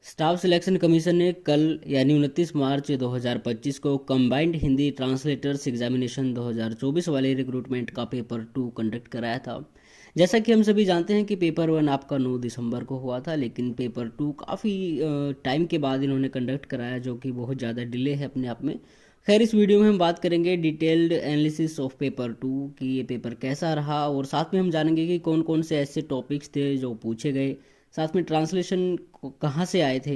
Staff selection commission ने कल यानी 29 मार्च 2025 को कंबाइंड हिंदी ट्रांसलेटर्स एग्जामिनेशन 2024 वाले रिक्रूटमेंट का पेपर 2 कंडक्ट कराया था। जैसा कि हम सभी जानते हैं कि पेपर 1 आपका 9 दिसंबर को हुआ था, लेकिन पेपर 2 काफ़ी टाइम के बाद इन्होंने कंडक्ट कराया, जो कि बहुत ज़्यादा डिले है अपने आप में। खैर, इस वीडियो में हम बात करेंगे डिटेल्ड एनालिसिस ऑफ पेपर 2 कि ये पेपर कैसा रहा, और साथ में हम जानेंगे कि कौन कौन से ऐसे टॉपिक्स थे जो पूछे गए, साथ में ट्रांसलेशन कहाँ से आए थे।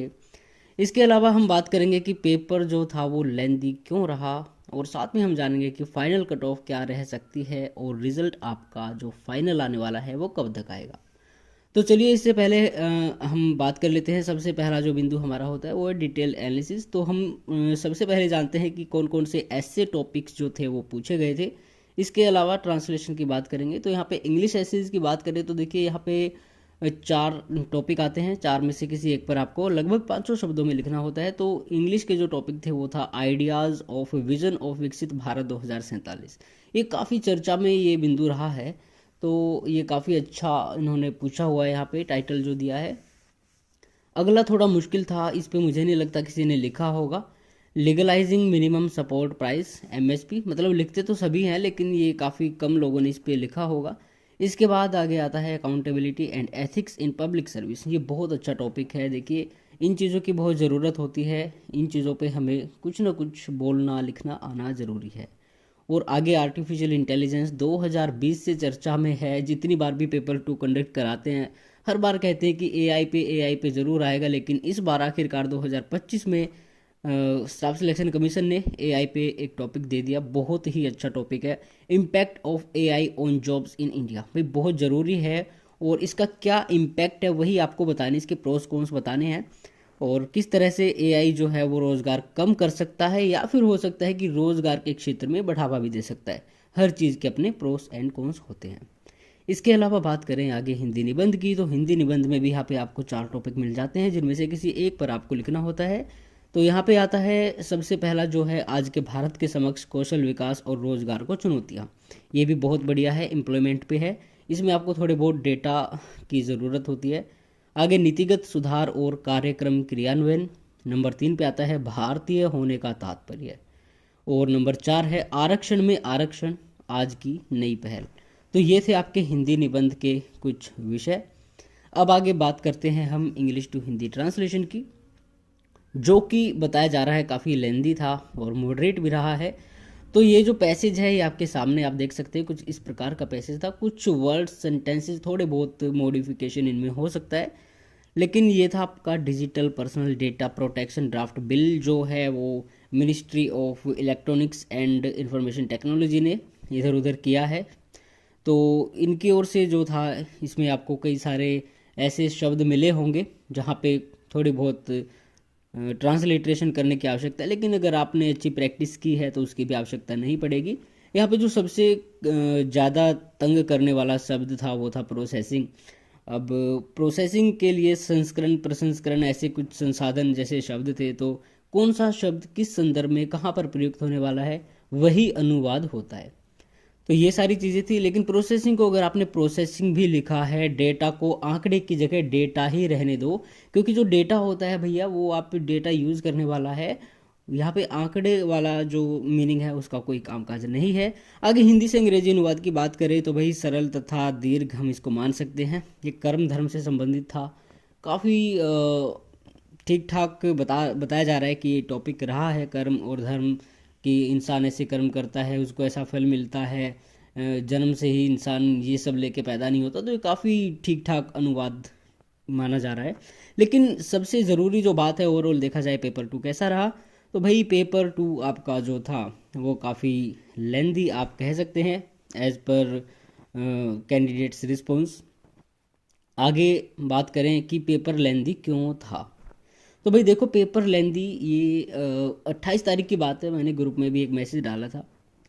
इसके अलावा हम बात करेंगे कि पेपर जो था वो लेंदी क्यों रहा, और साथ में हम जानेंगे कि फाइनल कट ऑफ क्या रह सकती है और रिजल्ट आपका जो फाइनल आने वाला है वो कब तक आएगा। तो चलिए, इससे पहले हम बात कर लेते हैं। सबसे पहला जो बिंदु हमारा होता है वो है डिटेल एनालिसिस। तो हम सबसे पहले जानते हैं कि कौन कौन से ऐसे टॉपिक्स जो थे वो पूछे गए थे। इसके अलावा ट्रांसलेशन की बात करेंगे। तो यहाँ पे इंग्लिश एसेज की बात करें तो देखिए, यहाँ पे 4 टॉपिक आते हैं। 4 में से किसी एक पर आपको लगभग 500 शब्दों में लिखना होता है। तो इंग्लिश के जो टॉपिक थे वो था आइडियाज़ ऑफ विजन ऑफ विकसित भारत 2047। ये काफ़ी चर्चा में ये बिंदु रहा है, तो ये काफ़ी अच्छा इन्होंने पूछा हुआ है यहाँ पे, टाइटल जो दिया है। अगला थोड़ा मुश्किल था, इस पे मुझे नहीं लगता किसी ने लिखा होगा। Legalising minimum support price MSP, मतलब लिखते तो सभी हैं लेकिन ये काफ़ी कम लोगों ने इस पे लिखा होगा। इसके बाद आगे आता है accountability and ethics in public service. ये बहुत अच्छा टॉपिक है। देखिए, इन चीज़ों की बहुत ज़रूरत होती है। इन चीज़ों पे हमें कुछ ना कुछ बोलना लिखना आना ज़रूरी है। और आगे आर्टिफिशियल इंटेलिजेंस 2020 से चर्चा में है। जितनी बार भी पेपर 2 कंडक्ट कराते हैं, हर बार कहते हैं कि एआई पे ज़रूर आएगा, लेकिन इस बार आखिरकार 2025 में स्टाफ सिलेक्शन कमीशन ने एआई पे एक टॉपिक दे दिया। बहुत ही अच्छा टॉपिक है, impact of AI on jobs in India. भाई बहुत ज़रूरी है, और इसका क्या इम्पैक्ट है वही आपको बताने, इसके प्रोस कॉन्स बताने हैं, और किस तरह से एआई जो है वो रोज़गार कम कर सकता है, या फिर हो सकता है कि रोज़गार के क्षेत्र में बढ़ावा भी दे सकता है। हर चीज़ के अपने प्रोस एंड कॉन्स होते हैं। इसके अलावा बात करें आगे हिंदी निबंध की, तो हिंदी निबंध में भी यहाँ पे आपको 4 टॉपिक मिल जाते हैं, जिनमें से किसी एक पर आपको लिखना होता है। तो यहाँ पे आता है सबसे पहला जो है, आज के भारत के समक्ष कौशल विकास और रोजगार को चुनौतियाँ। ये भी बहुत बढ़िया है, एम्प्लॉयमेंट पे है। इसमें आपको थोड़े बहुत डेटा की ज़रूरत होती है। आगे नीतिगत सुधार और कार्यक्रम क्रियान्वयन। नंबर 3 पे आता है भारतीय होने का तात्पर्य, और नंबर 4 है आरक्षण में आरक्षण, आज की नई पहल। तो ये थे आपके हिंदी निबंध के कुछ विषय। अब आगे बात करते हैं हम इंग्लिश टू हिंदी ट्रांसलेशन की, जो कि बताया जा रहा है काफ़ी लेंदी था और मॉडरेट भी रहा है। तो ये जो पैसेज है ये आपके सामने आप देख सकते हैं, कुछ इस प्रकार का पैसेज था। कुछ वर्ड्स सेंटेंसेस थोड़े बहुत मॉडिफिकेशन इनमें हो सकता है, लेकिन ये था आपका digital personal data protection draft bill, जो है वो ministry of electronics and information technology ने इधर उधर किया है। तो इनकी ओर से जो था, इसमें आपको कई सारे ऐसे शब्द मिले होंगे जहाँ पे थोड़ी बहुत ट्रांसलिट्रेशन करने की आवश्यकता है, लेकिन अगर आपने अच्छी प्रैक्टिस की है तो उसकी भी आवश्यकता नहीं पड़ेगी। यहाँ पे जो सबसे ज़्यादा तंग करने वाला शब्द था वो था प्रोसेसिंग। अब प्रोसेसिंग के लिए संस्करण प्रसंस्करण ऐसे कुछ संसाधन जैसे शब्द थे, तो कौन सा शब्द किस संदर्भ में कहाँ पर प्रयुक्त होने वाला है वही अनुवाद होता है। तो ये सारी चीज़ें थी, लेकिन प्रोसेसिंग को अगर आपने प्रोसेसिंग भी लिखा है, डेटा को आंकड़े की जगह डेटा ही रहने दो, क्योंकि जो डेटा होता है भैया वो आप डेटा यूज़ करने वाला है। यहाँ पे आंकड़े वाला जो मीनिंग है उसका कोई कामकाज नहीं है। आगे हिंदी से अंग्रेजी अनुवाद की बात करें तो भाई सरल तथा दीर्घ हम इसको मान सकते हैं। ये कर्म धर्म से संबंधित था, काफ़ी ठीक ठाक बताया जा रहा है कि ये टॉपिक रहा है कर्म और धर्म, कि इंसान ऐसे कर्म करता है उसको ऐसा फल मिलता है, जन्म से ही इंसान ये सब लेके पैदा नहीं होता। तो ये काफ़ी ठीक ठाक अनुवाद माना जा रहा है। लेकिन सबसे ज़रूरी जो बात है, ओवरऑल देखा जाए पेपर 2 कैसा रहा, तो भाई पेपर 2 आपका जो था वो काफ़ी लेंदी आप कह सकते हैं, एज पर कैंडिडेट्स रिस्पॉन्स। आगे बात करें कि पेपर लेंदी क्यों था, तो भाई देखो, पेपर लेंदी ये 28 तारीख की बात है। मैंने ग्रुप में भी एक मैसेज डाला था,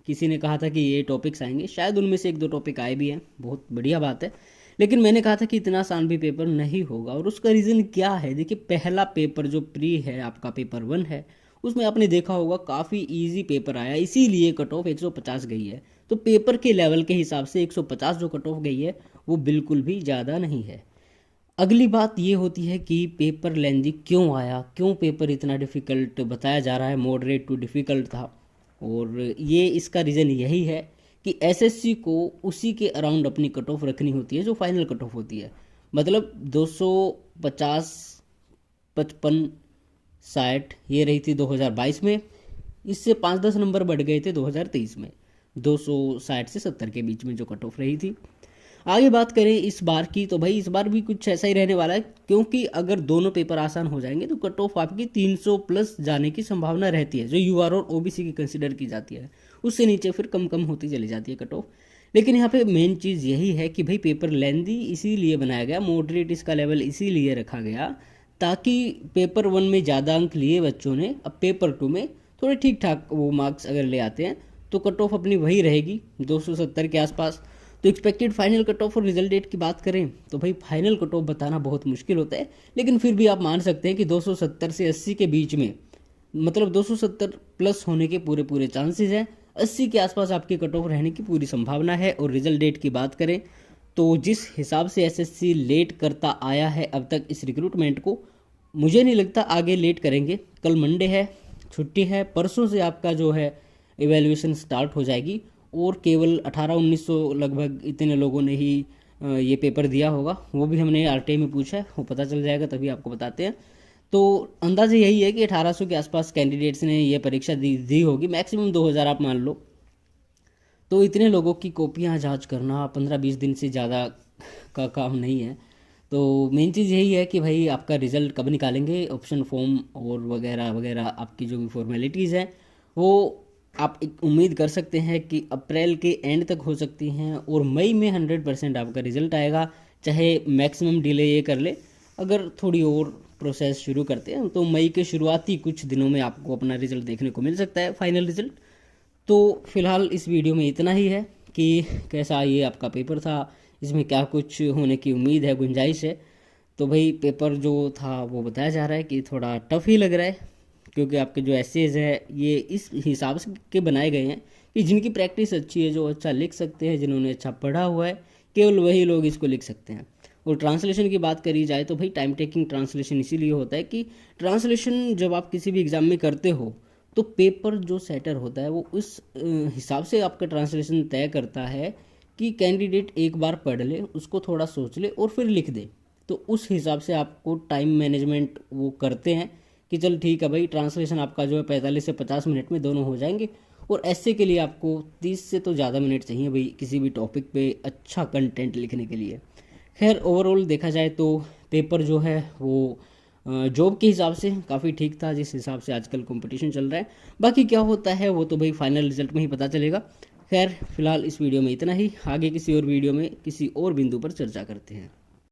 किसी ने कहा था कि ये टॉपिक्स आएंगे, शायद उनमें से 1-2 टॉपिक आए भी हैं, बहुत बढ़िया बात है। लेकिन मैंने कहा था कि इतना आसान भी पेपर नहीं होगा, और उसका रीज़न क्या है। देखिए, पहला पेपर जो प्री है आपका पेपर 1 है, उसमें आपने देखा होगा काफ़ी इजी पेपर आया, इसीलिए कट ऑफ 150 गई है। तो पेपर के लेवल के हिसाब से 150 जो कट ऑफ गई है वो बिल्कुल भी ज़्यादा नहीं है। अगली बात ये होती है कि पेपर लेंदी क्यों आया, क्यों पेपर इतना डिफ़िकल्ट बताया जा रहा है, मॉडरेट टू डिफ़िकल्ट था। और ये इसका रीज़न यही है कि एसएससी को उसी के अराउंड अपनी कट ऑफ रखनी होती है जो फाइनल कट ऑफ होती है। मतलब 250, 55, 60 ये रही थी 2022 में। इससे 5-10 नंबर बढ़ गए थे 2023 में, 260 से 70 के बीच में जो कट ऑफ रही थी। आगे बात करें इस बार की, तो भाई इस बार भी कुछ ऐसा ही रहने वाला है, क्योंकि अगर दोनों पेपर आसान हो जाएंगे तो कट ऑफ आपकी 300 प्लस जाने की संभावना रहती है, जो यूआर और ओबीसी की कंसिडर की जाती है। उससे नीचे फिर कम कम होती चली जाती है कट ऑफ। लेकिन यहाँ पे मेन चीज़ यही है कि भाई पेपर लेंदी इसीलिए बनाया गया, मॉडरेट इसका लेवल इसीलिए रखा गया, ताकि पेपर 1 में ज़्यादा अंक लिए बच्चों ने, अब पेपर 2 में थोड़े ठीक ठाक वो मार्क्स अगर ले आते हैं तो कट ऑफ अपनी वही रहेगी 270 के आसपास। तो एक्सपेक्टेड फाइनल कट ऑफ और रिजल्ट डेट की बात करें तो भाई फाइनल कट ऑफ बताना बहुत मुश्किल होता है, लेकिन फिर भी आप मान सकते हैं कि 270 से 80 के बीच में, मतलब 270 प्लस होने के पूरे पूरे चांसेस हैं। 80 के आसपास आपकी कट ऑफ रहने की पूरी संभावना है। और रिजल्ट डेट की बात करें तो जिस हिसाब से एसएससी लेट करता आया है अब तक इस रिक्रूटमेंट को, मुझे नहीं लगता आगे लेट करेंगे। कल मंडे है, छुट्टी है, परसों से आपका जो है इवैल्यूएशन स्टार्ट हो जाएगी और केवल 1800-1900 लगभग इतने लोगों ने ही ये पेपर दिया होगा। वो भी हमने आरटीआई में पूछा है, वो पता चल जाएगा तभी आपको बताते हैं। तो अंदाज़ा यही है कि 1800 के आसपास कैंडिडेट्स ने ये परीक्षा दी होगी, मैक्सिमम 2000 आप मान लो। तो इतने लोगों की कॉपियाँ जांच करना 15-20 दिन से ज़्यादा का काम नहीं है। तो मेन चीज़ यही है कि भाई आपका रिज़ल्ट कब निकालेंगे, ऑप्शन फॉर्म और वगैरह वगैरह आपकी जो भी फॉर्मेलिटीज़ हैं वो आप एक उम्मीद कर सकते हैं कि अप्रैल के एंड तक हो सकती हैं, और मई में 100% आपका रिज़ल्ट आएगा। चाहे मैक्सिमम डिले ये कर ले, अगर थोड़ी और प्रोसेस शुरू करते हैं तो मई के शुरुआती कुछ दिनों में आपको अपना रिज़ल्ट देखने को मिल सकता है, फाइनल रिज़ल्ट। तो फिलहाल इस वीडियो में इतना ही है कि कैसा ये आपका पेपर था, इसमें क्या कुछ होने की उम्मीद है, गुंजाइश है। तो भाई पेपर जो था वो बताया जा रहा है कि थोड़ा टफ ही लग रहा है, क्योंकि आपके जो एसेज है ये इस हिसाब से के बनाए गए हैं कि जिनकी प्रैक्टिस अच्छी है, जो अच्छा लिख सकते हैं, जिन्होंने अच्छा पढ़ा हुआ है, केवल वही लोग इसको लिख सकते हैं। और ट्रांसलेशन की बात करी जाए तो भाई टाइम टेकिंग ट्रांसलेशन इसीलिए होता है कि ट्रांसलेशन जब आप किसी भी एग्ज़ाम में करते हो तो पेपर जो सेटर होता है वो उस हिसाब से आपका ट्रांसलेशन तय करता है कि कैंडिडेट एक बार पढ़ ले, उसको थोड़ा सोच ले और फिर लिख दे। तो उस हिसाब से आपको टाइम मैनेजमेंट वो करते हैं कि चल ठीक है भाई, ट्रांसलेशन आपका जो है 45 से 50 मिनट में दोनों हो जाएंगे। और ऐसे के लिए आपको 30 से तो ज़्यादा मिनट चाहिए भाई किसी भी टॉपिक पे अच्छा कंटेंट लिखने के लिए। खैर ओवरऑल देखा जाए तो पेपर जो है वो जॉब के हिसाब से काफ़ी ठीक था, जिस हिसाब से आजकल कंपटीशन चल रहा है। बाकी क्या होता है वो तो भाई फाइनल रिजल्ट में ही पता चलेगा। खैर फिलहाल इस वीडियो में इतना ही, आगे किसी और वीडियो में किसी और बिंदु पर चर्चा करते हैं।